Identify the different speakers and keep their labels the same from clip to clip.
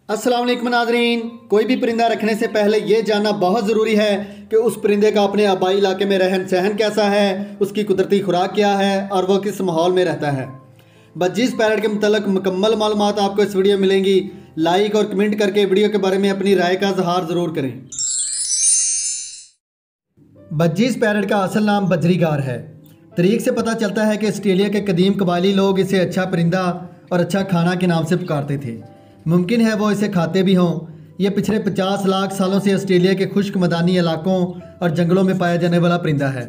Speaker 1: अस्सलाम वालेकुम नाज़रीन। कोई भी परिंदा रखने से पहले ये जानना बहुत ज़रूरी है कि उस परिंदे का अपने आबाई इलाके में रहन सहन कैसा है, उसकी कुदरती खुराक क्या है और वह किस माहौल में रहता है। बज्जीज़ पैरट के मतलब मुकम्मल मालूमात आपको इस वीडियो में मिलेंगी। लाइक और कमेंट करके वीडियो के बारे में अपनी राय का इजहार ज़रूर करें। बज्जीज़ पैरट का असल नाम बजरीगार है। तरीक से पता चलता है कि ऑस्ट्रेलिया के कदीम कबायली लोग इसे अच्छा परिंदा और अच्छा खाना के नाम से पुकारते थे। मुमकिन है वो इसे खाते भी हों। ये पिछले 50 लाख सालों से ऑस्ट्रेलिया के खुश्क मैदानी इलाकों और जंगलों में पाया जाने वाला परिंदा है।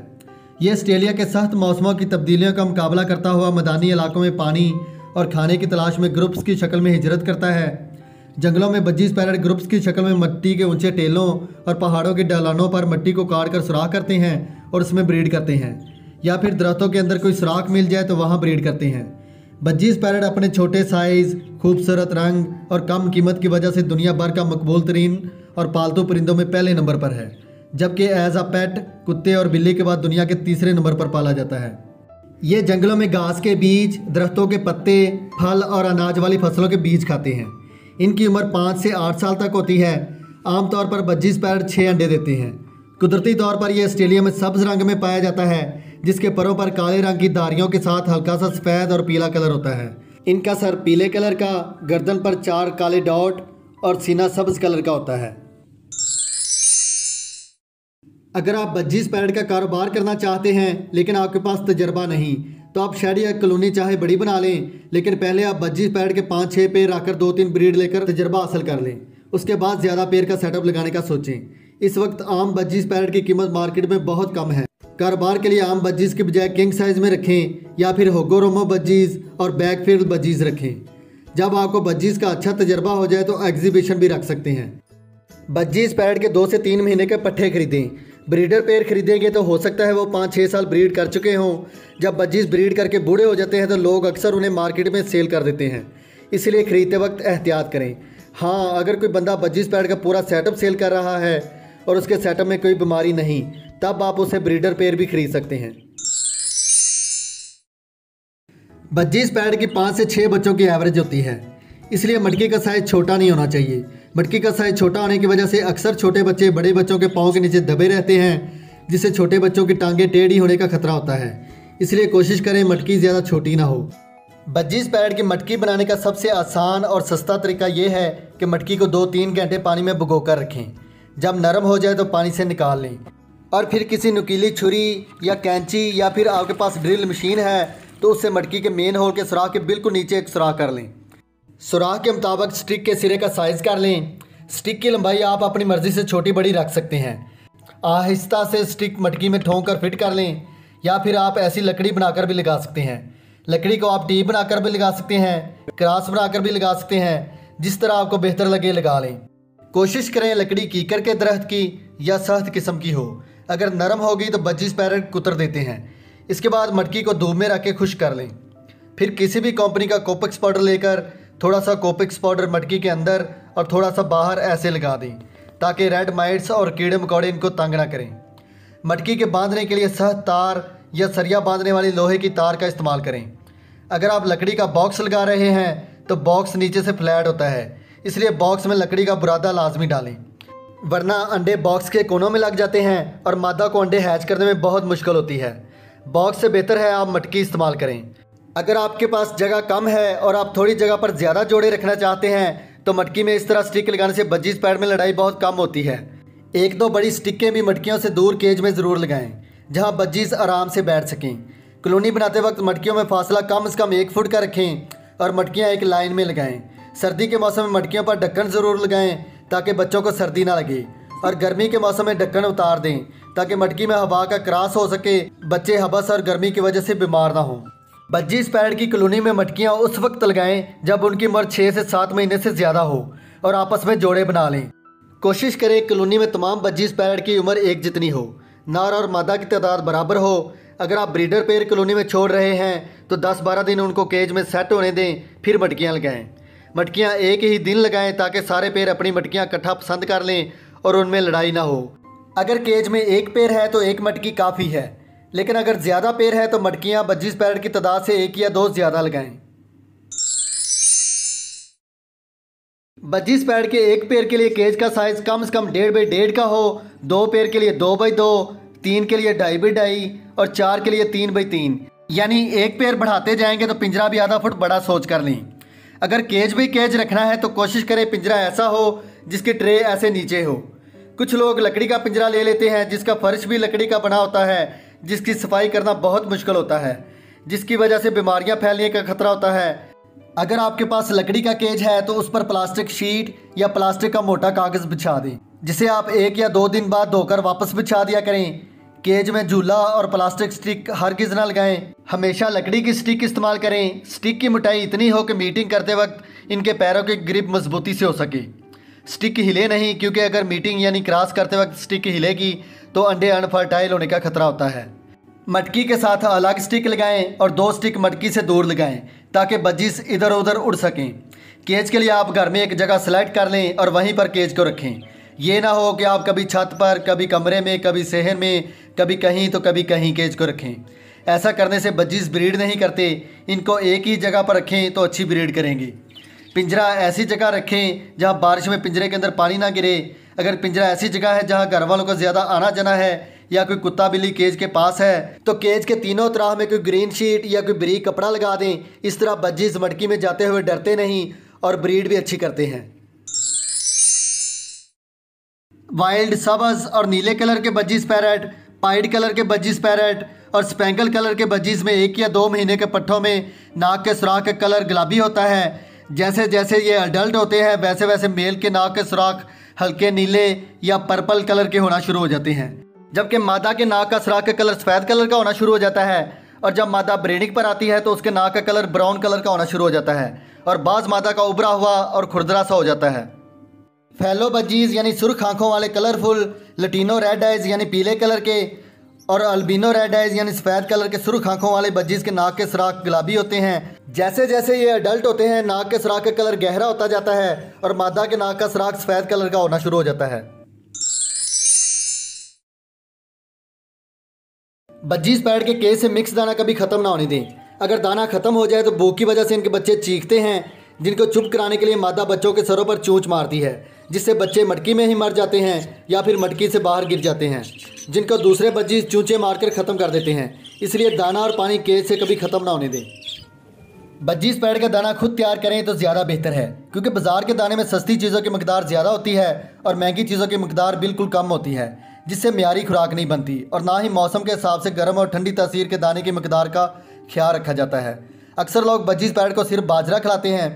Speaker 1: ये ऑस्ट्रेलिया के सख्त मौसमों की तब्दीलियों का मुकाबला करता हुआ मैदानी इलाकों में पानी और खाने की तलाश में ग्रुप्स की शक्ल में हिजरत करता है। जंगलों में बज्जीज़ पैरट ग्रुप्स की शक्ल में मिट्टी के ऊंचे टेलों और पहाड़ों के ढलानों पर मिट्टी को काट कर सुराख करते हैं और उसमें ब्रीड करते हैं, या फिर दरख्तों के अंदर कोई सुराख मिल जाए तो वहाँ ब्रीड करते हैं। बज्जीज़ पैरट अपने छोटे साइज़, खूबसूरत रंग और कम कीमत की वजह से दुनिया भर का मकबूल तरीन और पालतू परिंदों में पहले नंबर पर है, जबकि एज अ पेट कुत्ते और बिल्ली के बाद दुनिया के तीसरे नंबर पर पाला जाता है। ये जंगलों में घास के बीज, दरख्तों के पत्ते, फल और अनाज वाली फसलों के बीज खाते हैं। इनकी उम्र 5 से 8 साल तक होती है। आमतौर पर बज्जीज़ पैरट 6 अंडे देते हैं। कुदरती तौर पर यह ऑस्ट्रेलिया में सब्ज़ रंग में पाया जाता है, जिसके परों पर काले रंग की धारियों के साथ हल्का सा सफ़ेद और पीला कलर होता है। इनका सर पीले कलर का, गर्दन पर 4 काले डॉट और सीना सब्ज़ कलर का होता है। अगर आप बज्जीज़ पैरट का कारोबार करना चाहते हैं लेकिन आपके पास तजर्बा नहीं, तो आप शेड या कॉलोनी चाहे बड़ी बना लें, लेकिन पहले आप बज्जीज़ पैरट के 5-6 पेड़ आकर 2-3 ब्रीड लेकर तजर्बा हासिल कर लें। उसके बाद ज़्यादा पेड़ का सेटअप लगाने का सोचें। इस वक्त आम बज्जीज़ पैरट की कीमत मार्केट में बहुत कम है। कारोबार के लिए आम बज्जीज़ की बजाय किंग साइज़ में रखें या फिर होगोरोमो बज्जीज़ और बैकफील्ड बज्जीज़ रखें। जब आपको बज्जीज़ का अच्छा तजर्बा हो जाए तो एग्जीबिशन भी रख सकते हैं। बज्जीज़ पैरट के 2 से 3 महीने के पट्ठे खरीदें। ब्रीडर पेड़ खरीदेंगे तो हो सकता है वो 5-6 साल ब्रीड कर चुके हों। जब बज्जीज़ ब्रीड करके बूढ़े हो जाते हैं तो लोग अक्सर उन्हें मार्केट में सेल कर देते हैं, इसलिए ख़रीदते वक्त एहतियात करें। हाँ, अगर कोई बंदा बज्जीज़ पैरट का पूरा सेटअप सेल कर रहा है और उसके सेटअप में कोई बीमारी नहीं, तब आप उसे ब्रीडर पेयर भी खरीद सकते हैं। बज्जीज़ पैरट की 5 से 6 बच्चों की एवरेज होती है, इसलिए मटकी का साइज़ छोटा नहीं होना चाहिए। मटकी का साइज़ छोटा होने की वजह से अक्सर छोटे बच्चे बड़े बच्चों के पाँव के नीचे दबे रहते हैं, जिससे छोटे बच्चों की टांगें टेढ़ी होने का खतरा होता है। इसलिए कोशिश करें मटकी ज़्यादा छोटी ना हो। बज्जीज़ पैरट की मटकी बनाने का सबसे आसान और सस्ता तरीका यह है कि मटकी को 2-3 घंटे पानी में भिगो कर रखें। जब नरम हो जाए तो पानी से निकाल लें और फिर किसी नुकीली छुरी या कैंची या फिर आपके पास ड्रिल मशीन है तो उससे मटकी के मेन होल के सुराख के बिल्कुल नीचे एक सुराख कर लें। सुराख के मुताबिक स्टिक के सिरे का साइज़ कर लें। स्टिक की लंबाई आप अपनी मर्ज़ी से छोटी बड़ी रख सकते हैं। आहिस्ता से स्टिक मटकी में ठोंक कर फिट कर लें, या फिर आप ऐसी लकड़ी बनाकर भी लगा सकते हैं। लकड़ी को आप टी बनाकर भी लगा सकते हैं, क्रास बनाकर भी लगा सकते हैं। जिस तरह आपको बेहतर लगे लगा लें। कोशिश करें लकड़ी कीकर के दरख्त की या सख्त किस्म की हो। अगर नरम होगी तो बज्जीज़ पैरट कुतर देते हैं। इसके बाद मटकी को धूप में रख के खुश्क कर लें। फिर किसी भी कंपनी का कोपिक्स पाउडर लेकर थोड़ा सा कोपिक्स पाउडर मटकी के अंदर और थोड़ा सा बाहर ऐसे लगा दें, ताकि रेड माइट्स और कीड़े मकोड़े इनको तंग ना करें। मटकी के बांधने के लिए सख्त तार या सरिया बांधने वाली लोहे की तार का इस्तेमाल करें। अगर आप लकड़ी का बॉक्स लगा रहे हैं तो बॉक्स नीचे से फ्लैट होता है, इसलिए बॉक्स में लकड़ी का बुरादा लाजमी डालें, वरना अंडे बॉक्स के कोनों में लग जाते हैं और मादा को अंडे हैच करने में बहुत मुश्किल होती है। बॉक्स से बेहतर है आप मटकी इस्तेमाल करें। अगर आपके पास जगह कम है और आप थोड़ी जगह पर ज़्यादा जोड़े रखना चाहते हैं तो मटकी में इस तरह स्टिक लगाने से बज्जीज़ पैरट में लड़ाई बहुत कम होती है। 1-2 बड़ी स्टिकें भी मटकियों से दूर केज में ज़रूर लगाएं, जहां बज्जीज़ आराम से बैठ सकें। कॉलोनी बनाते वक्त मटकियों में फासला कम से कम 1 फुट का रखें और मटकियाँ एक लाइन में लगाएं। सर्दी के मौसम में मटकियों पर ढक्कन ज़रूर लगाएं ताकि बच्चों को सर्दी ना लगे, और गर्मी के मौसम में ढक्कन उतार दें ताकि मटकी में हवा का क्रॉस हो सके, बच्चे हबस और गर्मी की वजह से बीमार ना हों। बज्जीज़ पैरट की कॉलोनी में मटकियाँ उस वक्त लगाएं जब उनकी उम्र 6 से 7 महीने से ज़्यादा हो और आपस में जोड़े बना लें। कोशिश करें कॉलोनी में तमाम बज्जीज़ पैरट की उम्र एक जितनी हो, नर और मादा की तादाद बराबर हो। अगर आप ब्रीडर पेयर कॉलोनी में छोड़ रहे हैं तो 10-12 दिन उनको केज में सेट होने दें, फिर मटकियाँ लगाएं। मटकियाँ एक ही दिन लगाएं ताकि सारे पेयर अपनी मटकियाँ इकट्ठा पसंद कर लें और उनमें लड़ाई ना हो। अगर केज में एक पेयर है तो एक मटकी काफ़ी है, लेकिन अगर ज़्यादा पेयर है तो मटकियाँ बज्जीज़ पैरट की तादाद से 1 या 2 ज़्यादा लगाएं। बजीज पैड के एक पेयर के लिए केज का साइज़ कम से कम 1.5 बाई 1.5 का हो, 2 पेयर के लिए 2 बाई 2, 3 के लिए 2.5 बाई 2 और 4 के लिए 3 बाई 3। यानी एक पेयर बढ़ाते जाएंगे तो पिंजरा भी आधा फुट बड़ा सोच कर लें। अगर केज भी केज रखना है तो कोशिश करें पिंजरा ऐसा हो जिसकी ट्रे ऐसे नीचे हो। कुछ लोग लकड़ी का पिंजरा ले लेते हैं जिसका फर्श भी लकड़ी का बना होता है, जिसकी सफाई करना बहुत मुश्किल होता है, जिसकी वजह से बीमारियां फैलने का खतरा होता है। अगर आपके पास लकड़ी का केज है तो उस पर प्लास्टिक शीट या प्लास्टिक का मोटा कागज़ बिछा दें, जिसे आप 1 या 2 दिन बाद धोकर वापस बिछा दिया करें। केज में झूला और प्लास्टिक स्टिक हरगिज़ ना लगाएं। हमेशा लकड़ी की स्टिक इस्तेमाल करें। स्टिक की मोटाई इतनी हो कि मीटिंग करते वक्त इनके पैरों की ग्रिप मजबूती से हो सके। स्टिक हिले नहीं, क्योंकि अगर मीटिंग यानी क्रॉस करते वक्त स्टिक हिलेगी तो अंडे अनफर्टाइल होने का खतरा होता है। मटकी के साथ अलग स्टिक लगाएं और 2 स्टिक मटकी से दूर लगाएं ताकि बजीज इधर उधर उड़ सकें। केज के लिए आप घर में एक जगह सेलेक्ट कर लें और वहीं पर केज को रखें। ये ना हो कि आप कभी छत पर, कभी कमरे में, कभी सहन में, कभी कहीं तो कभी कहीं केज को रखें। ऐसा करने से बजीज ब्रीड नहीं करते। इनको एक ही जगह पर रखें तो अच्छी ब्रीड करेंगे। पिंजरा ऐसी जगह रखें जहां बारिश में पिंजरे के अंदर पानी ना गिरे। अगर पिंजरा ऐसी जगह है जहां घर वालों को ज़्यादा आना जाना है या कोई कुत्ता बिल्ली केज के पास है तो केज के तीनों तरह में कोई ग्रीन शीट या कोई बारीक कपड़ा लगा दें। इस तरह बजीज मटकी में जाते हुए डरते नहीं और ब्रीड भी अच्छी करते हैं। वाइल्ड, सब्ज़ और नीले कलर के बजीज पैरट, पाइड कलर के बजीज पैरट और स्पेंकल कलर के बजीज में 1 या 2 महीने के पट्ठों में नाक के सुराख का कलर गुलाबी होता है। जैसे जैसे ये अडल्ट होते हैं वैसे वैसे मेल के नाक के सुराख हल्के नीले या पर्पल कलर के होना शुरू हो जाते हैं, जबकि मादा के नाक का सुराख का कलर सफ़ेद कलर का होना शुरू हो जाता है। और जब मादा ब्रीडिंग पर आती है तो उसके नाक का कलर ब्राउन कलर का होना शुरू हो जाता है और बाज़ मादा का उभरा हुआ और खुरदरा सा हो जाता है। फैलो बजीज यानी सुर्ख आँखों वाले कलरफुल, लटीनो रेड आइज यानी पीले कलर के और अल्बिनो रेड आइज यानी सफ़ेद कलर के सुर्ख आँखों वाले बजीज के नाक के सुराख गुलाबी होते हैं। जैसे जैसे ये अडल्ट होते हैं नाक के सुराख का कलर गहरा होता जाता है और मादा के नाक का सुराख सफ़ेद कलर का होना शुरू हो जाता है। बजीज पैड के केज से मिक्स दाना कभी ख़त्म ना होने दें। अगर दाना ख़त्म हो जाए तो भूख की वजह से इनके बच्चे चीखते हैं, जिनको चुप कराने के लिए मादा बच्चों के सरों पर चोंच मारती है, जिससे बच्चे मटकी में ही मर जाते हैं या फिर मटकी से बाहर गिर जाते हैं, जिनको दूसरे बजीज चूंचे मारकर ख़त्म कर देते हैं। इसलिए दाना और पानी केज से कभी ख़त्म ना होने दें। बजीज पैड का दाना खुद तैयार करें तो ज़्यादा बेहतर है, क्योंकि बाज़ार के दाने में सस्ती चीज़ों की मकदार ज़्यादा होती है और महंगी चीज़ों की मकदार बिल्कुल कम होती है, जिससे म्यारी खुराक नहीं बनती और ना ही मौसम के हिसाब से गर्म और ठंडी तासीर के दाने की मकदार का ख्याल रखा जाता है। अक्सर लोग बजीज पैड को सिर्फ बाजरा खिलाते हैं।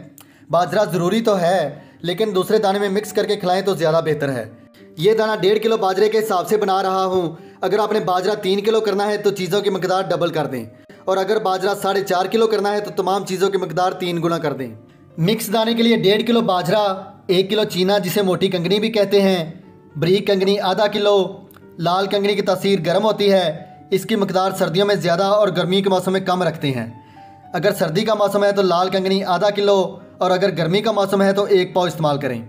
Speaker 1: बाजरा ज़रूरी तो है, लेकिन दूसरे दाने में मिक्स करके खिलाएं तो ज़्यादा बेहतर है। ये दाना 1.5 किलो बाजरे के हिसाब से बना रहा हूँ। अगर आपने बाजरा 3 किलो करना है तो चीज़ों की मकदार डबल कर दें, और अगर बाजरा 4.5 किलो करना है तो तमाम चीज़ों की मकदार 3 गुना कर दें। मिक्स दाने के लिए 1.5 किलो बाजरा, 1 किलो चीना जिसे मोटी कंगनी भी कहते हैं, बरीक कंगनी आधा किलो। लाल कंगनी की तासीर गर्म होती है, इसकी मकदार सर्दियों में ज़्यादा और गर्मी के मौसम में कम रखते हैं। अगर सर्दी का मौसम है तो लाल कंगनी आधा किलो और अगर गर्मी का मौसम है तो 1 पाव इस्तेमाल करें।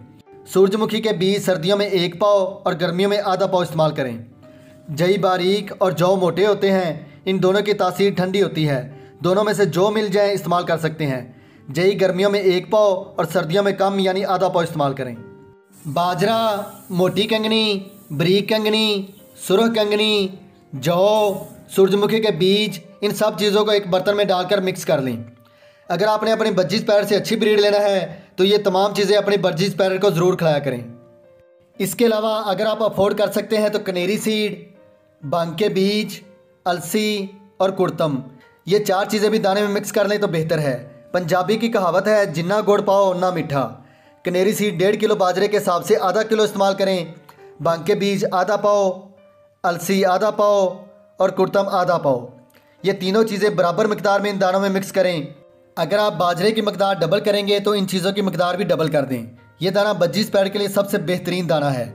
Speaker 1: सूरजमुखी के बीज सर्दियों में 1 पाव और गर्मियों में आधा पाव इस्तेमाल करें। जई बारीक और जौ मोटे होते हैं, इन दोनों की तासीर ठंडी होती है। दोनों में से जो मिल जाए इस्तेमाल कर सकते हैं। जई गर्मियों में 1 पाव और सर्दियों में कम यानी आधा पाव इस्तेमाल करें। बाजरा, मोटी कंगनी, बरीक कंगनी, सुरख कंगनी, जौ, सूरजमुखी के बीज, इन सब चीज़ों को एक बर्तन में डालकर मिक्स कर लें। अगर आपने अपने बजीज पैरट से अच्छी ब्रीड लेना है तो ये तमाम चीज़ें अपने बजीज पैरट को ज़रूर खिलाया करें। इसके अलावा अगर आप अफोर्ड कर सकते हैं तो कनेरी सीड, भांग के बीज, अलसी और कुड़तम, ये 4 चीज़ें भी दाने में मिक्स कर लें तो बेहतर है। पंजाबी की कहावत है, जिन्ना गुड़ पाओ उन्ना मीठा। कनेरी सीड 1.5 किलो बाजरे के हिसाब से आधा किलो इस्तेमाल करें। भांग के बीज आधा पाव, अलसी आधा पाव और कुड़तम आधा पाव। ये तीनों चीज़ें बराबर मिकदार में इन दानों में मिक्स करें। अगर आप बाजरे की मकदार डबल करेंगे तो इन चीज़ों की मकदार भी डबल कर दें। यह दाना बजीज पैड के लिए सबसे बेहतरीन दाना है।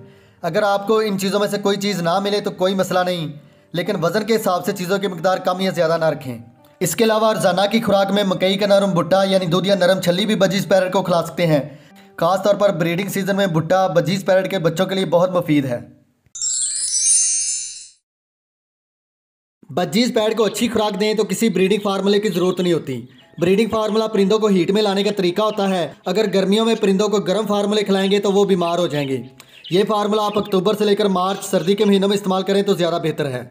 Speaker 1: अगर आपको इन चीज़ों में से कोई चीज़ ना मिले तो कोई मसला नहीं, लेकिन वज़न के हिसाब से चीज़ों की मकदार कम या ज़्यादा ना रखें। इसके अलावा रोज़ाना की खुराक में मकई का नरम भुट्टा यानी दूध या नरम छल्ली भी बजीज पैरट को खिला सकते हैं। खासतौर पर ब्रीडिंग सीजन में भुट्टा बजीज पैरट के बच्चों के लिए बहुत मुफीद है। बजीज पैड को अच्छी खुराक दें तो किसी ब्रीडिंग फार्मूले की ज़रूरत नहीं होती। ब्रीडिंग फार्मूला परिंदों को हीट में लाने का तरीका होता है। अगर गर्मियों में परिंदों को गर्म फार्मूले खिलाएंगे तो वो बीमार हो जाएंगे। ये फार्मूला आप अक्टूबर से लेकर मार्च सर्दी के महीनों में इस्तेमाल करें तो ज़्यादा बेहतर है।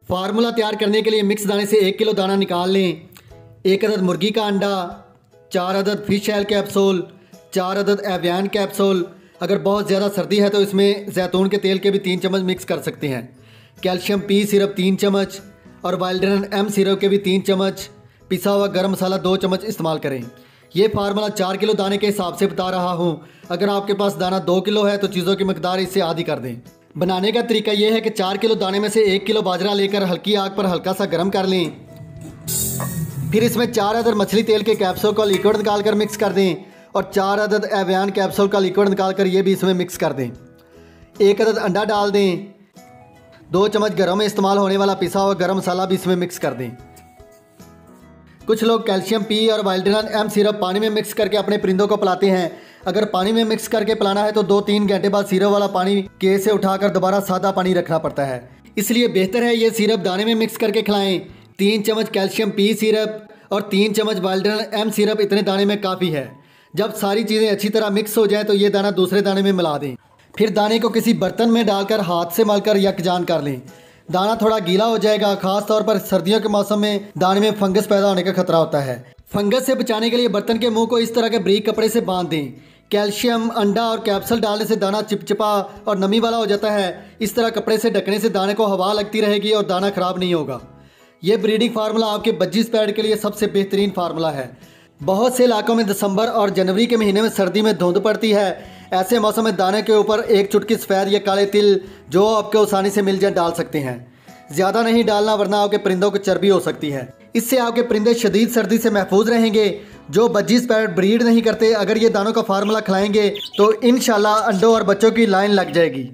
Speaker 1: फार्मूला तैयार करने के लिए मिक्स दाने से 1 किलो दाना निकाल लें, 1 अदद मुर्गी का अंडा, 4 अदद फिश ऑयल कैप्सूल, 4 अदद एवियन कैप्सूल। अगर बहुत ज़्यादा सर्दी है तो इसमें जैतून के तेल के भी 3 चम्मच मिक्स कर सकते हैं। कैल्शियम पी सिरप 3 चम्मच और वाइल्डरन एम सिरप के भी 3 चम्मच। पिसा हुआ गर्म मसाला 2 चम्मच इस्तेमाल करें। ये फार्मूला 4 किलो दाने के हिसाब से बता रहा हूँ। अगर आपके पास दाना 2 किलो है तो चीज़ों की मकदार इससे आधी कर दें। बनाने का तरीका यह है कि 4 किलो दाने में से 1 किलो बाजरा लेकर हल्की आग पर हल्का सा गर्म कर लें। फिर इसमें 4 अदद मछली तेल के कैप्सूल का लिक्विड निकाल कर मिक्स कर दें और 4 अदद एवियन कैप्सूल का लिक्विड निकाल कर ये भी इसमें मिक्स कर दें। 1 अदद अंडा डाल दें। 2 चम्मच घरों में इस्तेमाल होने वाला पिसा हुआ गरम मसाला भी इसमें मिक्स कर दें। कुछ लोग कैल्शियम पी और वाइल्डरन एम सिरप पानी में मिक्स करके अपने परिंदों को पिलाते हैं। अगर पानी में मिक्स करके पिलाना है तो 2-3 घंटे बाद सिरप वाला पानी केस से उठाकर दोबारा सादा पानी रखना पड़ता है। इसलिए बेहतर है ये सिरप दाने में मिक्स करके खिलाएं। 3 चम्मच कैल्शियम पी सिरप और 3 चम्मच वाइल्डरन एम सिरप इतने दाने में काफ़ी है। जब सारी चीज़ें अच्छी तरह मिक्स हो जाए तो ये दाना दूसरे दाने में मिला दें। फिर दाने को किसी बर्तन में डालकर हाथ से मलकर यकजान कर लें। दाना थोड़ा गीला हो जाएगा। खास तौर पर सर्दियों के मौसम में दाने में फंगस पैदा होने का खतरा होता है। फंगस से बचाने के लिए बर्तन के मुंह को इस तरह के बारीक कपड़े से बांध दें। कैल्शियम अंडा और कैप्सूल डालने से दाना चिपचिपा और नमी वाला हो जाता है। इस तरह कपड़े से ढकने से दाने को हवा लगती रहेगी और दाना खराब नहीं होगा। ये ब्रीडिंग फार्मूला आपके बज्जीज पैड के लिए सबसे बेहतरीन फार्मूला है। बहुत से इलाकों में दिसंबर और जनवरी के महीने में सर्दी में धुंध पड़ती है। ऐसे मौसम में दाने के ऊपर 1 चुटकी सफ़ेद या काले तिल जो आपको आसानी से मिल जाए डाल सकते हैं। ज़्यादा नहीं डालना वरना आपके परिंदों को चर्बी हो सकती है। इससे आपके परिंदे शदीद सर्दी से महफूज रहेंगे। जो बज्जीज पैड ब्रीड नहीं करते अगर ये दानों का फार्मूला खिलाएंगे तो इंशाल्लाह अंडों और बच्चों की लाइन लग जाएगी।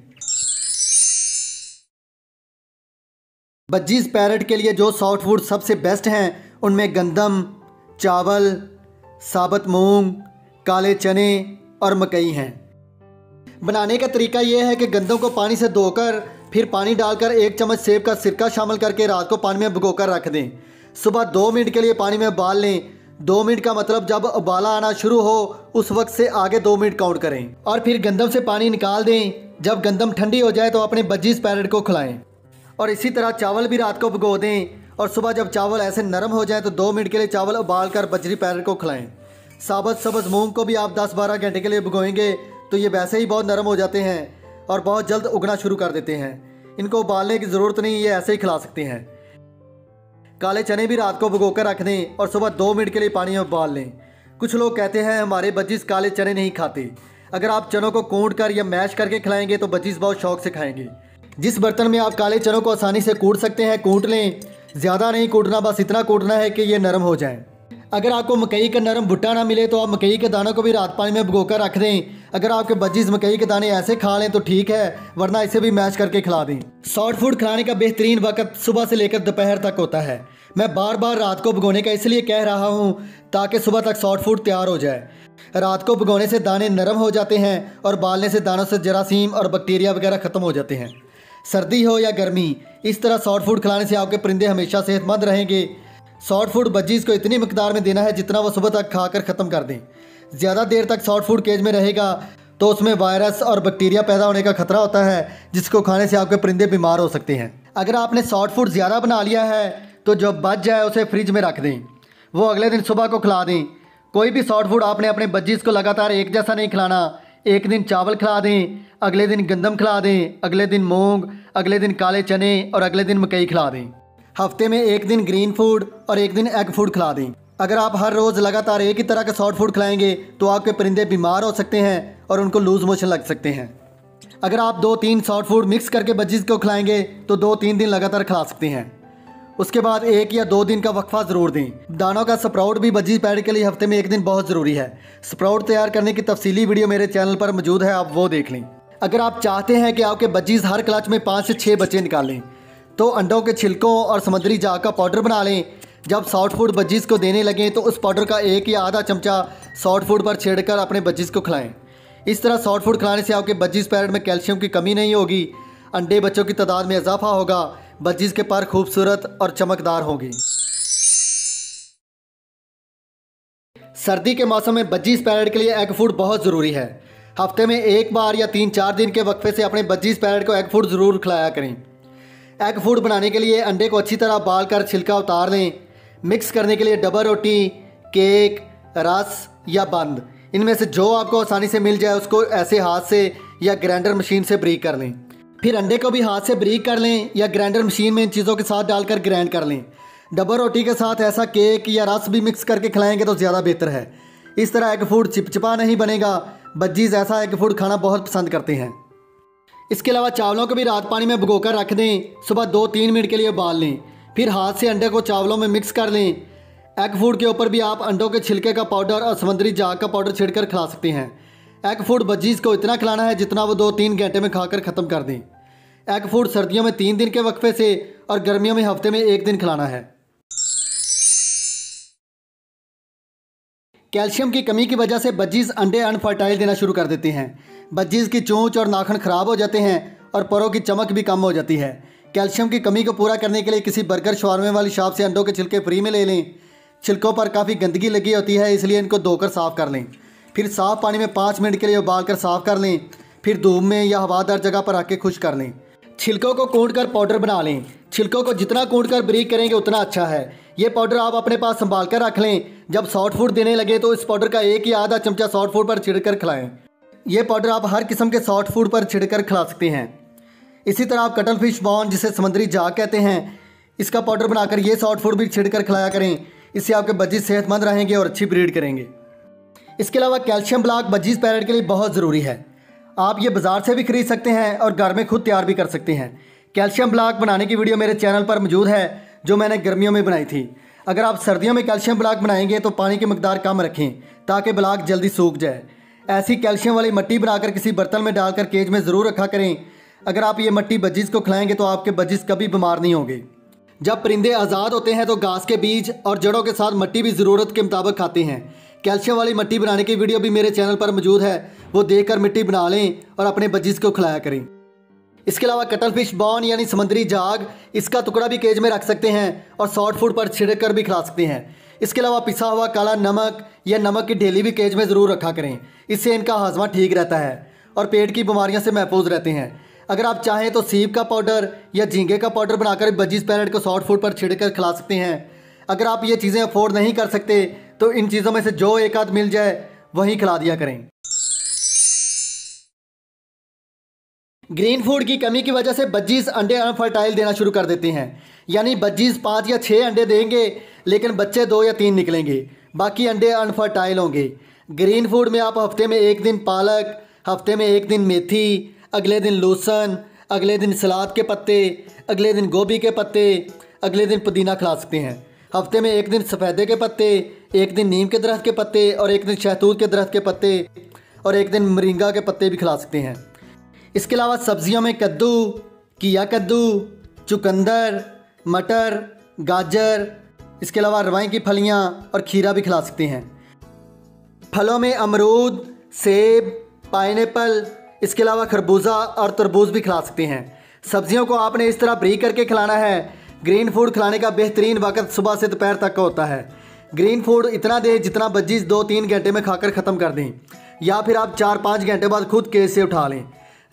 Speaker 1: बज्जीज पैरट के लिए जो सॉफ्ट फूड सबसे बेस्ट हैं उनमें गंदम, चावल, साबुत मूंग, काले चने और मकई हैं। बनाने का तरीका यह है कि गंदम को पानी से धोकर फिर पानी डालकर 1 चम्मच सेब का सिरका शामिल करके रात को पानी में भिगोकर रख दें। सुबह 2 मिनट के लिए पानी में उबाल लें। 2 मिनट का मतलब जब उबाला आना शुरू हो उस वक्त से आगे 2 मिनट काउंट करें और फिर गंदम से पानी निकाल दें। जब गंदम ठंडी हो जाए तो अपने बज्जीज पैरट को खिलाएं। और इसी तरह चावल भी रात को भिगो दें और सुबह जब चावल ऐसे नरम हो जाए तो 2 मिनट के लिए चावल उबाल कर बजरी पैरट को खिलाएं। साबुत सब्ज़ मूंग को भी आप 10-12 घंटे के लिए भिगोएंगे तो ये वैसे ही बहुत नरम हो जाते हैं और बहुत जल्द उगना शुरू कर देते हैं। इनको उबालने की ज़रूरत नहीं, ये ऐसे ही खिला सकते हैं। काले चने भी रात को भिगोकर रख दें और सुबह 2 मिनट के लिए पानी में उबाल लें। कुछ लोग कहते हैं हमारे बज्जीज काले चने नहीं खाते। अगर आप चनों को कूट कर या मैश करके खिलाएंगे तो बज्जीज बहुत शौक से खाएंगे। जिस बर्तन में आप काले चनों को आसानी से कूट सकते हैं कूट लें। ज़्यादा नहीं कूटना, बस इतना कूटना है कि ये नरम हो जाए। अगर आपको मकई का नरम भुट्टा ना मिले तो आप मकई के दानों को भी रात पानी में भिगोकर रख दें। अगर आपके बज्जीज मकई के दाने ऐसे खा लें तो ठीक है, वरना इसे भी मैश करके खिला दें। सॉफ्ट फूड खिलाने का बेहतरीन वक्त सुबह से लेकर दोपहर तक होता है। मैं बार बार रात को भिगोने का इसलिए कह रहा हूँ ताकि सुबह तक सॉफ्ट फूड तैयार हो जाए। रात को भिगोने से दाने नरम हो जाते हैं और बालने से दानों से जरासीम और बैक्टीरिया वगैरह ख़त्म हो जाते हैं। सर्दी हो या गर्मी, इस तरह सॉफ्ट फूड खिलाने से आपके परिंदे हमेशा सेहतमंद रहेंगे। सॉफ्ट फूड बज्जीज को इतनी मकदार में देना है जितना वो सुबह तक खाकर ख़त्म कर दें। ज़्यादा देर तक सॉफ्ट फूड केज में रहेगा तो उसमें वायरस और बैक्टीरिया पैदा होने का खतरा होता है जिसको खाने से आपके परिंदे बीमार हो सकते हैं। अगर आपने सॉफ्ट फूड ज़्यादा बना लिया है तो जो बच जाए उसे फ्रिज में रख दें, वो अगले दिन सुबह को खिला दें। कोई भी सॉफ्ट फूड आपने अपने बज्जीज को लगातार एक जैसा नहीं खिलाना। एक दिन चावल खिला दें, अगले दिन गंदम खिला दें, अगले दिन मूंग, अगले दिन काले चने और अगले दिन मकई खिला दें। हफ्ते में 1 दिन ग्रीन फूड और 1 दिन एग फूड खिला दें। अगर आप हर रोज़ लगातार एक ही तरह का सॉफ्ट फूड खिलाएंगे तो आपके परिंदे बीमार हो सकते हैं और उनको लूज मोशन लग सकते हैं। अगर आप 2-3 सॉफ्ट फूड मिक्स करके बज्जीज को खिलाएंगे तो 2-3 दिन लगातार खिला सकते हैं। उसके बाद 1 या 2 दिन का वक्फा ज़रूर दें। दानों का स्प्राउट भी बज्जीज पैड के लिए हफ्ते में 1 दिन बहुत ज़रूरी है। स्प्राउट तैयार करने की तफसीली वीडियो मेरे चैनल पर मौजूद है, आप वो देख लें। अगर आप चाहते हैं कि आपके बज्जीज हर क्लच में 5 से 6 बच्चे निकालें तो अंडों के छिलकों और समुद्री झाग का पाउडर बना लें। जब सॉफ्ट फूड बज्जीज को देने लगें तो उस पाउडर का 1 या आधा चमचा सॉफ्ट फूड पर छेड़कर अपने बज्जीज को खिलाएं। इस तरह सॉफ्ट फूड खिलाने से आपके बज्जीज पैड में कैल्शियम की कमी नहीं होगी, अंडे बच्चों की तादाद में इजाफा होगा, बज्जीज के पर खूबसूरत और चमकदार होंगे। सर्दी के मौसम में बज्जीज पैरेट के लिए एग फूड बहुत ज़रूरी है। हफ्ते में एक बार या 3-4 दिन के वक्फे से अपने बज्जीज पैरेट को एग फूड ज़रूर खिलाया करें। एग फूड बनाने के लिए अंडे को अच्छी तरह बाल कर छिलका उतार लें। मिक्स करने के लिए डबल रोटी, केक, रस या बंद, इनमें से जो आपको आसानी से मिल जाए उसको ऐसे हाथ से या ग्राइंडर मशीन से ब्रीक कर लें। फिर अंडे को भी हाथ से ब्रीक कर लें या ग्राइंडर मशीन में इन चीज़ों के साथ डालकर ग्राइंड कर लें। डबल रोटी के साथ ऐसा केक या रस भी मिक्स करके खिलाएंगे तो ज़्यादा बेहतर है। इस तरह एग फूड चिपचिपा नहीं बनेगा। बज्जीज ऐसा एग फूड खाना बहुत पसंद करते हैं। इसके अलावा चावलों को भी रात पानी में भिगोकर रख दें। सुबह 2-3 मिनट के लिए उबाल लें। फिर हाथ से अंडे को चावलों में मिक्स कर लें। एग फूड के ऊपर भी आप अंडों के छिलके का पाउडर और समुद्री झाग का पाउडर छिड़कर खिला सकते हैं। एग फूड बज्जीज को इतना खिलाना है जितना वो 2-3 घंटे में खाकर ख़त्म कर दें। एग फूड सर्दियों में 3 दिन के वक्फे से और गर्मियों में हफ्ते में 1 दिन खिलाना है। कैल्शियम की कमी की वजह से बज्जीज अंडे अनफर्टाइल देना शुरू कर देते हैं। बज्जीज की चोंच और नाखून ख़राब हो जाते हैं और परों की चमक भी कम हो जाती है। कैल्शियम की कमी को पूरा करने के लिए किसी बर्गर शवारमे वाली शॉप से अंडों के छिलके फ्री में ले लें। छिलकों पर काफ़ी गंदगी लगी होती है, इसलिए इनको धोकर साफ़ कर लें। फिर साफ़ पानी में 5 मिनट के लिए उबाल कर साफ़ कर लें। फिर धूप में या हवादार जगह पर रख के खुश कर लें। छिलकों को कूट कर पाउडर बना लें। छिलकों को जितना कूट कर ब्रीक करेंगे उतना अच्छा है। ये पाउडर आप अपने पास संभाल कर रख लें। जब सॉफ्ट फूड देने लगे तो इस पाउडर का 1 या आधा चमचा सॉफ्ट फूड पर छिड़कर खिलाएं। ये पाउडर आप हर किस्म के सॉफ्ट फूड पर छिड़कर खिला सकते हैं। इसी तरह आप कटल फिश बॉन, जिसे समुद्री झाग कहते हैं, इसका पाउडर बनाकर ये सॉफ्ट फूड भी छिड़कर खिलाया करें। इससे आपके बज्जीज सेहतमंद रहेंगे और अच्छी ब्रीड करेंगे। इसके अलावा कैल्शियम ब्लॉक बज्जीज पैरेट के लिए बहुत ज़रूरी है। आप ये बाज़ार से भी खरीद सकते हैं और घर में खुद तैयार भी कर सकते हैं। कैल्शियम ब्लॉक बनाने की वीडियो मेरे चैनल पर मौजूद है, जो मैंने गर्मियों में बनाई थी। अगर आप सर्दियों में कैल्शियम ब्लॉक बनाएंगे तो पानी की मकदार कम रखें ताकि ब्लॉक जल्दी सूख जाए। ऐसी कैल्शियम वाली मिट्टी बनाकर किसी बर्तन में डालकर केज में ज़रूर रखा करें। अगर आप ये मिट्टी बज्जीज को खिलाएंगे तो आपके बज्जीज कभी बीमार नहीं होंगे। जब परिंदे आज़ाद होते हैं तो घास के बीज और जड़ों के साथ मिट्टी भी ज़रूरत के मुताबिक खाते हैं। कैल्शियम वाली मिट्टी बनाने की वीडियो भी मेरे चैनल पर मौजूद है, वो देखकर मिट्टी बना लें और अपने बज्जीज को खिलाया करें। इसके अलावा कटल फिश बॉन यानी समुद्री झाग, इसका टुकड़ा भी केज में रख सकते हैं और सॉफ्ट फूड पर छिड़क कर भी खिला सकते हैं। इसके अलावा पिसा हुआ काला नमक या नमक की ढेली भी केज में ज़रूर रखा करें। इससे इनका हाजमा ठीक रहता है और पेट की बीमारियों से महफूज रहते हैं। अगर आप चाहें तो सीप का पाउडर या झींगे का पाउडर बनाकर बज्जीज पैरेट को सॉफ्ट फूड पर छिड़कर खिला सकते हैं। अगर आप ये चीज़ें अफोर्ड नहीं कर सकते तो इन चीज़ों में से जो एक आध मिल जाए वही खिला दिया करें। ग्रीन फूड की कमी की वजह से बज्जीज अंडे अनफर्टाइल देना शुरू कर देते हैं। यानी बज्जीज 5 या 6 अंडे देंगे लेकिन बच्चे 2 या 3 निकलेंगे, बाकी अंडे अनफर्टाइल होंगे। ग्रीन फूड में आप हफ्ते में 1 दिन पालक, हफ्ते में 1 दिन मेथी, अगले दिन लहसुन, अगले दिन सलाद के पत्ते, अगले दिन गोभी के पत्ते, अगले दिन पुदीना खिला सकते हैं। हफ्ते में 1 दिन सफ़ेदे के पत्ते, 1 दिन नीम के दरख्त के पत्ते और 1 दिन शहतूत के दरख्त के पत्ते और 1 दिन मोरिंगा के पत्ते भी खिला सकते हैं। इसके अलावा सब्जियों में कद्दू, किया कद्दू, चुकंदर, मटर, गाजर, इसके अलावा रवाई की फलियां और खीरा भी खिला सकते हैं। फलों में अमरूद, सेब, पाइनएप्पल, इसके अलावा खरबूजा और तरबूज भी खिला सकते हैं। सब्जियों को आपने इस तरह ब्रीक करके खिलाना है। ग्रीन फूड खिलाने का बेहतरीन वक्त सुबह से दोपहर तक का होता है। ग्रीन फूड इतना दें जितना बज्जीज 2-3 घंटे में खाकर ख़त्म कर दें, या फिर आप 4-5 घंटे बाद खुद केज से उठा लें।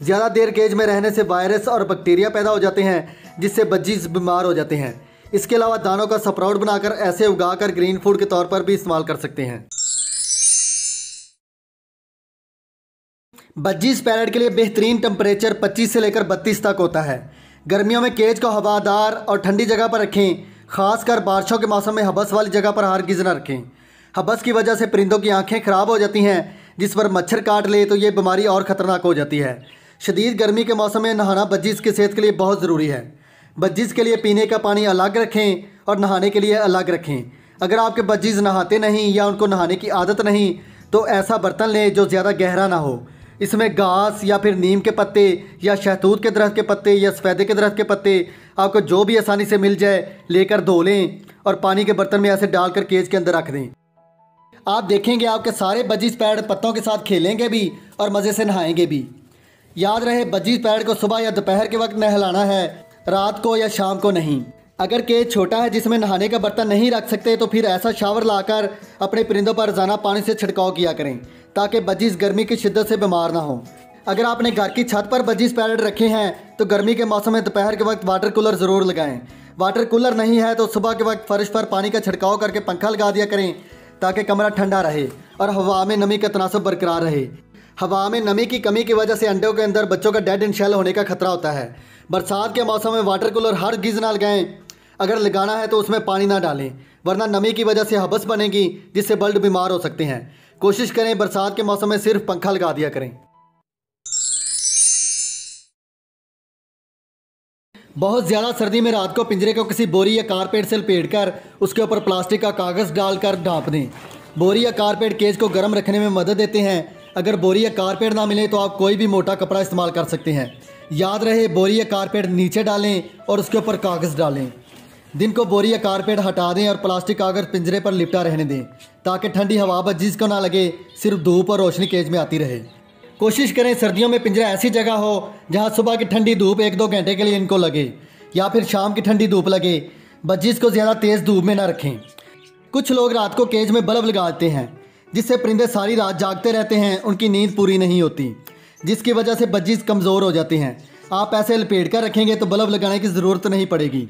Speaker 1: ज़्यादा देर केज में रहने से वायरस और बैक्टीरिया पैदा हो जाते हैं जिससे बज्जीज बीमार हो जाते हैं। इसके अलावा दानों का स्प्राउट बनाकर ऐसे उगाकर ग्रीन फूड के तौर पर भी इस्तेमाल कर सकते हैं। बज्जीज पैरेट के लिए बेहतरीन टेम्परेचर 25 से लेकर 32 तक होता है। गर्मियों में केज को हवादार और ठंडी जगह पर रखें। खासकर बारिशों के मौसम में हबस वाली जगह पर हरगिज़ न रखें। हबस की वजह से परिंदों की आंखें ख़राब हो जाती हैं, जिस पर मच्छर काट ले तो ये बीमारी और ख़तरनाक हो जाती है। शदीद गर्मी के मौसम में नहाना बज्जीज की सेहत के लिए बहुत ज़रूरी है। बज्जीज के लिए पीने का पानी अलग रखें और नहाने के लिए अलग रखें। अगर आपके बज्जीज नहाते नहीं या उनको नहाने की आदत नहीं तो ऐसा बर्तन लें जो ज़्यादा गहरा ना हो। इसमें घास या फिर नीम के पत्ते या शहतूत के दरख्त के पत्ते या सफ़ेदे के दरख्त के पत्ते आपको जो भी आसानी से मिल जाए लेकर धो लें और पानी के बर्तन में ऐसे डालकर केज के अंदर रख दें। आप देखेंगे आपके सारे बज्जीज पैरेट पत्तों के साथ खेलेंगे भी और मज़े से नहाएंगे भी। याद रहे, बज्जीज पैरेट को सुबह या दोपहर के वक्त नहलाना है, रात को या शाम को नहीं। अगर केज छोटा है जिसमें नहाने का बर्तन नहीं रख सकते तो फिर ऐसा शावर लाकर अपने परिंदों पर रोजाना पानी से छिड़काव किया करें ताकि बजीज गर्मी की शिद्दत से बीमार ना हो। अगर आपने घर की छत पर बजीज पैरेट रखे हैं तो गर्मी के मौसम में दोपहर के वक्त वाटर कूलर ज़रूर लगाएं। वाटर कूलर नहीं है तो सुबह के वक्त फर्श पर पानी का छिड़काव करके पंखा लगा दिया करें ताकि कमरा ठंडा रहे और हवा में नमी का तनासब बरकरार रहे। हवा में नमी की कमी की वजह से अंडों के अंदर बच्चों का डेड एंड शेल होने का खतरा होता है। बरसात के मौसम में वाटर कूलर हर गिज़ ना लगाएं। अगर लगाना है तो उसमें पानी ना डालें वरना नमी की वजह से हबस बनेगी जिससे बल्ब बीमार हो सकते हैं। कोशिश करें बरसात के मौसम में सिर्फ पंखा लगा दिया करें। बहुत ज़्यादा सर्दी में रात को पिंजरे को किसी बोरी या कारपेट से लपेटकर उसके ऊपर प्लास्टिक का कागज़ डालकर ढाँप दें। बोरी या कारपेट केज को गर्म रखने में मदद देते हैं। अगर बोरी या कारपेट ना मिले तो आप कोई भी मोटा कपड़ा इस्तेमाल कर सकते हैं। याद रहे बोरी या कारपेट नीचे डालें और उसके ऊपर कागज़ डालें। दिन को बोरी या कारपेट हटा दें और प्लास्टिक कागज़ पिंजरे पर लिपटा रहने दें ताकि ठंडी हवा बजीज को ना लगे, सिर्फ धूप और रोशनी केज में आती रहे। कोशिश करें सर्दियों में पिंजरा ऐसी जगह हो जहां सुबह की ठंडी धूप 1-2 घंटे के लिए इनको लगे या फिर शाम की ठंडी धूप लगे। बजीज को ज़्यादा तेज़ धूप में ना रखें। कुछ लोग रात को केज में बल्ब लगाते हैं जिससे परिंदे सारी रात जागते रहते हैं, उनकी नींद पूरी नहीं होती जिसकी वजह से बजीज कमज़ोर हो जाते हैं। आप ऐसे लपेट कर रखेंगे तो बल्ब लगाने की ज़रूरत नहीं पड़ेगी।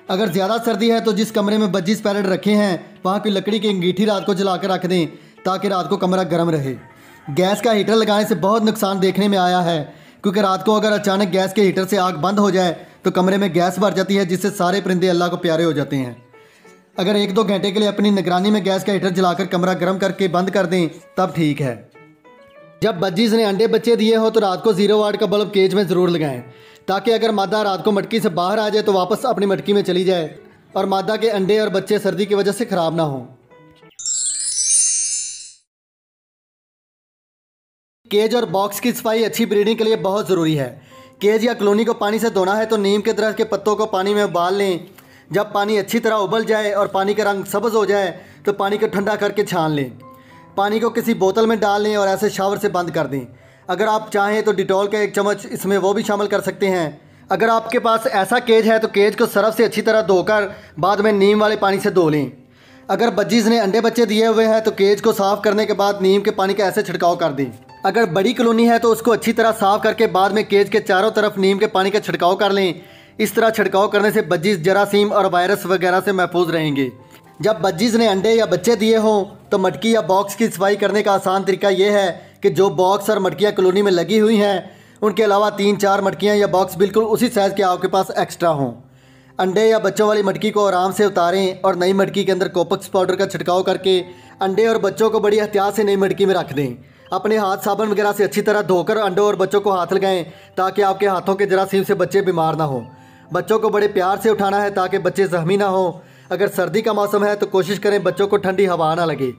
Speaker 1: अगर ज़्यादा सर्दी है तो जिस कमरे में बजीज पैरेट रखे हैं वहाँ की लकड़ी की अंगीठी रात को जला कर रख दें ताकि रात को कमरा गर्म रहे। गैस का हीटर लगाने से बहुत नुकसान देखने में आया है क्योंकि रात को अगर अचानक गैस के हीटर से आग बंद हो जाए तो कमरे में गैस भर जाती है जिससे सारे परिंदे अल्लाह को प्यारे हो जाते हैं। अगर 1-2 घंटे के लिए अपनी निगरानी में गैस का हीटर जलाकर कमरा गर्म करके बंद कर दें तब ठीक है। जब बजीज ने अंडे बच्चे दिए हो तो रात को 0 वाट का बल्ब केज में ज़रूर लगाएं ताकि अगर मादा रात को मटकी से बाहर आ जाए तो वापस अपनी मटकी में चली जाए और मादा के अंडे और बच्चे सर्दी की वजह से ख़राब ना हों। केज और बॉक्स की सफाई अच्छी ब्रीडिंग के लिए बहुत ज़रूरी है। केज या कॉलोनी को पानी से धोना है तो नीम के दरख्त के पत्तों को पानी में उबाल लें। जब पानी अच्छी तरह उबल जाए और पानी का रंग सब्ज़ हो जाए तो पानी को ठंडा करके छान लें। पानी को किसी बोतल में डाल लें और ऐसे शावर से बंद कर दें। अगर आप चाहें तो डिटॉल का 1 चम्मच इसमें वो भी शामिल कर सकते हैं। अगर आपके पास ऐसा केज है तो केज को सरफ से अच्छी तरह धोकर बाद में नीम वाले पानी से धो लें। अगर बजीज ने अंडे बच्चे दिए हुए हैं तो केज को साफ़ करने के बाद नीम के पानी का ऐसे छिड़काव कर दें। अगर बड़ी कॉलोनी है तो उसको अच्छी तरह साफ़ करके बाद में केज के चारों तरफ नीम के पानी का छिड़काव कर लें। इस तरह छिड़काव करने से बजीज जरासीम और वायरस वगैरह से महफूज रहेंगे। जब बजीज ने अंडे या बच्चे दिए हों तो मटकी या बॉक्स की सफाई करने का आसान तरीका यह है कि जो बॉक्स और मटकियाँ कॉलोनी में लगी हुई हैं उनके अलावा 3-4 मटकियाँ या बॉक्स बिल्कुल उसी साइज़ के आपके पास एक्स्ट्रा हों। अंडे या बच्चों वाली मटकी को आराम से उतारें और नई मटकी के अंदर कोपक्स पाउडर का छिड़काव करके अंडे और बच्चों को बड़ी एहतियात से नई मटकी में रख दें। अपने हाथ साबुन वगैरह से अच्छी तरह धोकर अंडों और बच्चों को हाथ लगाएं ताकि आपके हाथों के जरासीम से बच्चे बीमार ना हों। बच्चों को बड़े प्यार से उठाना है ताकि बच्चे जख्मी ना हों। अगर सर्दी का मौसम है तो कोशिश करें बच्चों को ठंडी हवा ना लगे।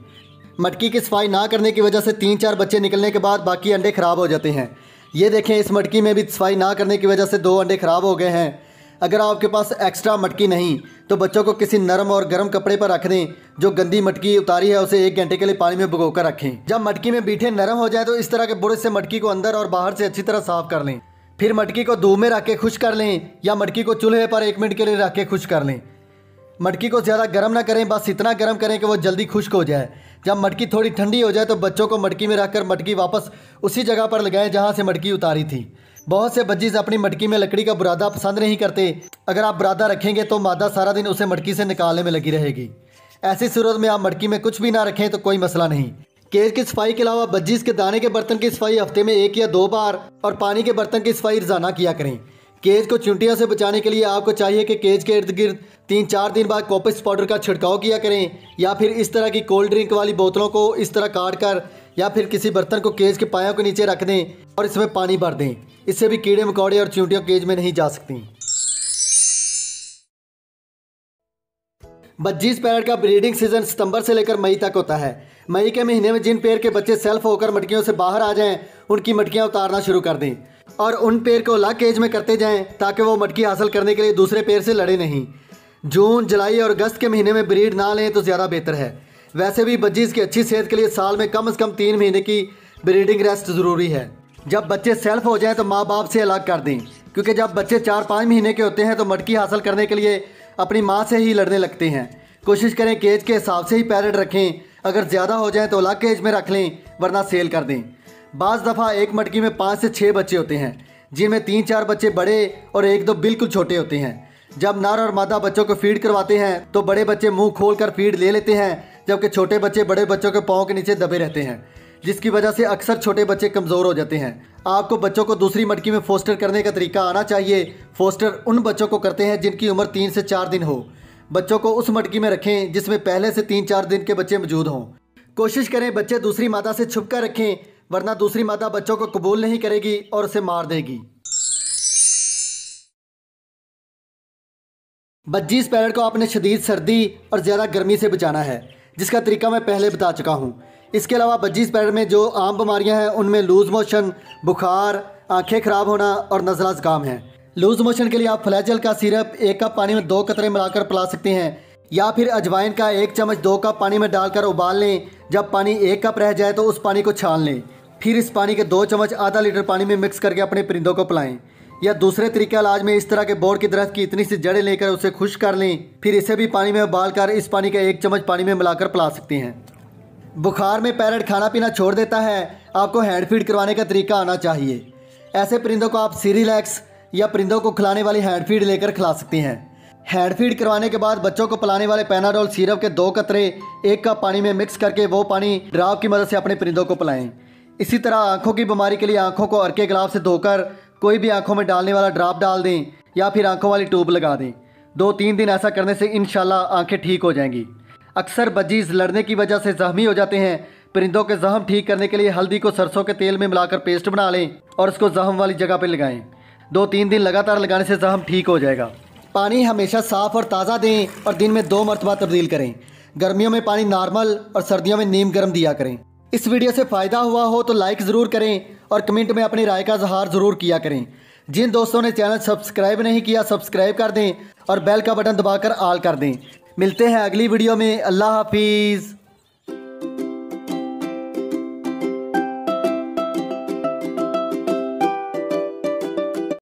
Speaker 1: मटकी की सफाई ना करने की वजह से 3-4 बच्चे निकलने के बाद बाकी अंडे ख़राब हो जाते हैं। ये देखें, इस मटकी में भी सफाई ना करने की वजह से 2 अंडे ख़राब हो गए हैं। अगर आपके पास एक्स्ट्रा मटकी नहीं तो बच्चों को किसी नरम और गर्म कपड़े पर रख दें। जो गंदी मटकी उतारी है उसे 1 घंटे के लिए पानी में भिगो कर रखें। जब मटकी में बीठे नरम हो जाए तो इस तरह के बुरश से मटकी को अंदर और बाहर से अच्छी तरह साफ़ कर लें। फिर मटकी को धूप में रख के खुश कर लें या मटकी को चूल्हे पर 1 मिनट के लिए रख के खुश कर लें। मटकी को ज़्यादा गर्म ना करें, बस इतना गर्म करें कि वो जल्दी खुश्क हो जाए। जब मटकी थोड़ी ठंडी हो जाए तो बच्चों को मटकी में रखकर मटकी वापस उसी जगह पर लगाएं जहां से मटकी उतारी थी। बहुत से बजीज अपनी मटकी में लकड़ी का बुरादा पसंद नहीं करते। अगर आप बुरादा रखेंगे तो मादा सारा दिन उसे मटकी से निकालने में लगी रहेगी। ऐसी सूरत में आप मटकी में कुछ भी ना रखें तो कोई मसला नहीं। केज की सफाई के अलावा बजीज के दाने के बर्तन की सफाई हफ्ते में 1 या 2 बार और पानी के बर्तन की सफाई रोजाना किया करें। केज को चुंटियों से बचाने के लिए आपको चाहिए कि केज के इर्द गिर्द 3-4 दिन बाद कोपस पाउडर का छिड़काव किया करें या फिर इस तरह की कोल्ड ड्रिंक वाली बोतलों को इस तरह काट कर या फिर किसी बर्तन को केज के पायों के नीचे रख दें और इसमें पानी भर दें। इससे भी कीड़े मकोड़े और चींटियां केज में नहीं जा सकती। बजीज पैरेट का ब्रीडिंग सीजन सितंबर से लेकर मई तक होता है। मई के महीने में जिन पेड़ के बच्चे सेल्फ होकर मटकियों से बाहर आ जाएं उनकी मटकियां उतारना शुरू कर दें और उन पेड़ को अलग केज में करते जाएं ताकि वो मटकी हासिल करने के लिए दूसरे पेड़ से लड़े नहीं। जून, जुलाई और अगस्त के महीने में ब्रीड ना लें तो ज़्यादा बेहतर है। वैसे भी बजीज की अच्छी सेहत के लिए साल में कम से कम 3 महीने की ब्रीडिंग रेस्ट ज़रूरी है। जब बच्चे सेल्फ हो जाएं तो माँ बाप से अलग कर दें क्योंकि जब बच्चे 4-5 महीने के होते हैं तो मटकी हासिल करने के लिए अपनी माँ से ही लड़ने लगते हैं। कोशिश करें केज के हिसाब से ही पैरेट रखें, अगर ज़्यादा हो जाए तो अलग केज में रख लें वरना सेल कर दें। बाज़ दफ़ा एक मटकी में 5 से 6 बच्चे होते हैं, जिनमें 3-4 बच्चे बड़े और 1-2 बिल्कुल छोटे होते हैं। जब नर और मादा बच्चों को फीड करवाते हैं तो बड़े बच्चे मुंह खोलकर फीड ले लेते हैं, जबकि छोटे बच्चे बड़े बच्चों के पाँव के नीचे दबे रहते हैं, जिसकी वजह से अक्सर छोटे बच्चे कमज़ोर हो जाते हैं। आपको बच्चों को दूसरी मटकी में फोस्टर करने का तरीका आना चाहिए। फोस्टर उन बच्चों को करते हैं जिनकी उम्र 3 से 4 दिन हो। बच्चों को उस मटकी में रखें जिसमें पहले से 3-4 दिन के बच्चे मौजूद हों। कोशिश करें बच्चे दूसरी मादा से छुप कर रखें, वरना दूसरी मादा बच्चों को कबूल नहीं करेगी और उसे मार देगी। बज्जीज पैरेट को आपने शदीद सर्दी और ज़्यादा गर्मी से बचाना है, जिसका तरीका मैं पहले बता चुका हूँ। इसके अलावा बज्जीज पैरेट में जो आम बीमारियाँ हैं उनमें लूज़ मोशन, बुखार, आंखें ख़राब होना और नज़ला ज़ुकाम है। लूज़ मोशन के लिए आप फ्लैजल का सिरप 1 कप पानी में 2 कतरे मिलाकर पिला सकते हैं, या फिर अजवाइन का 1 चम्मच 2 कप पानी में डालकर उबाल लें। जब पानी 1 कप रह जाए तो उस पानी को छान लें, फिर इस पानी के 2 चम्मच आधा लीटर पानी में मिक्स करके अपने परिंदों को पिलाएं। या दूसरे तरीके इलाज में इस तरह के बोर की दरख्त की इतनी सी जड़ें लेकर उसे खुश्क कर लें, फिर इसे भी पानी में उबाल कर इस पानी का 1 चम्मच पानी में मिलाकर पिला सकते हैं। बुखार में पैरेट खाना पीना छोड़ देता है, आपको हैंड फीड करवाने का तरीका आना चाहिए। ऐसे परिंदों को आप सीरिलैक्स या परिंदों को खिलाने वाली हैंड फीड लेकर खिला सकते हैं। हैंड फीड करवाने के बाद बच्चों को पिलाने वाले पैनाडोल सिरप के 2 कतरे 1 कप पानी में मिक्स करके वो पानी ड्रॉप की मदद से अपने परिंदों को पिलाएं। इसी तरह आंखों की बीमारी के लिए आंखों को अर्के गुलाब से धोकर कोई भी आंखों में डालने वाला ड्रॉप डाल दें या फिर आंखों वाली ट्यूब लगा दें। 2-3 दिन ऐसा करने से इंशाल्लाह आंखें ठीक हो जाएंगी। अक्सर बज्जीज लड़ने की वजह से जख्मी हो जाते हैं। परिंदों के जख्म ठीक करने के लिए हल्दी को सरसों के तेल में मिलाकर पेस्ट बना लें और उसको जख्म वाली जगह पर लगाएं। 2-3 दिन लगातार लगाने से जख्म ठीक हो जाएगा। पानी हमेशा साफ़ और ताज़ा दें और दिन में 2 मरतबा तब्दील करें। गर्मियों में पानी नॉर्मल और सर्दियों में नीम गर्म दिया करें। इस वीडियो से फ़ायदा हुआ हो तो लाइक ज़रूर करें और कमेंट में अपनी राय का इज़हार ज़रूर किया करें। जिन दोस्तों ने चैनल सब्सक्राइब नहीं किया सब्सक्राइब कर दें और बेल का बटन दबाकर ऑल कर दें। मिलते हैं अगली वीडियो में। अल्लाह हाफिज़।